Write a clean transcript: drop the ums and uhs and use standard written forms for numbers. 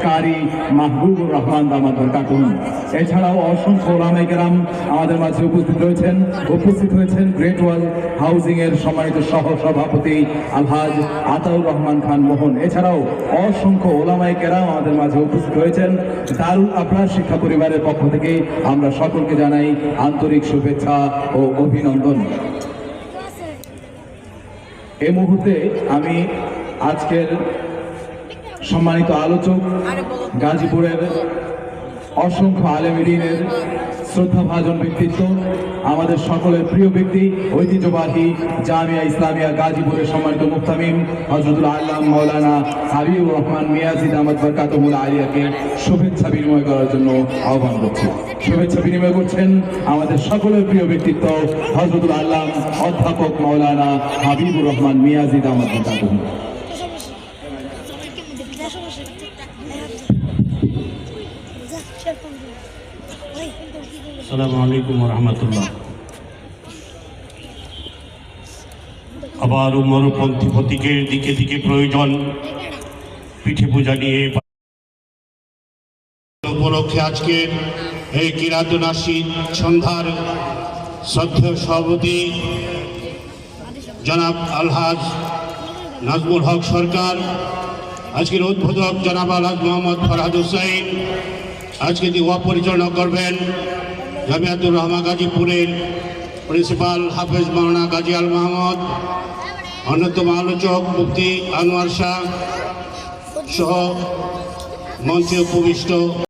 কারি মাহবুবুর রহমান দামাত বরকাতুহু। এছাড়াও অসংখ্য ওলামায়ে কেরাম আমাদের মাঝে উপস্থিত হয়েছেন গ্রেট ওয়াল হাউজিং এর সম্মানিত সহ সভাপতি আলহাজ আতাউর রহমান খান মোহন। এছাড়াও অসংখ্য ওলামায়ে কেরাম আমাদের মাঝে উপস্থিত হয়েছেন। দারুল আবরার শিক্ষা পরিবারের পক্ষ থেকে আমরা সকলকে জানাই আন্তরিক শুভেচ্ছা ও অভিনন্দন। এই মুহূর্তে আমি আজকের সম্মানিত আলোচক গাজীপুরের অসংখ্য আলেম-ই-দ্বীনের শ্রদ্ধাভাজন ব্যক্তিত্ব, আমাদের সকলের প্রিয় ব্যক্তি, ঐতিহ্যবাহী জামিয়া ইসলামিয়া গাজীপুরের সম্মানিত মুফতামিম হযরতুল আল্লাম মাওলানা হাবিবুর রহমান মিয়াজি দামাত বরকাতুহুল আলিয়াকে শুভেচ্ছা বিনিময় করার জন্য আহ্বান করছি। শুভেচ্ছা বিনিময় করছেন আমাদের সকলের প্রিয় ব্যক্তিত্ব হযরতুল আল্লাম অধ্যাপক মাওলানা হাবিবুর রহমান মিয়াজি দামাত বরকাতুহু। আসসালামু আলাইকুম ওয়া রাহমাতুল্লাহ। আবার মরুপন্থী প্রতীকের দিকে দিকে প্রয়োজন পিঠে পূজা নিয়ে উপলক্ষে আজকে এই কিরাতুন নাশিদ সন্ধ্যার শ্রদ্ধেয় সভাপতি জনাব আলহাজ নাজমুল হক সরকার, আজকের উদ্বোধক জনাব আলহাজ মোহাম্মদ ফরহাদ হুসাইন, আজকে দোয়া পরিচালনা করবেন জামিয়াতুর রহমা গাজীপুরের প্রিন্সিপাল হাফেজ মাওলানা গাজী আল মাহমুদ, অন্যতম আলোচক মুফতি আনোয়ার শাহ সহ মঞ্চে উপবিষ্ট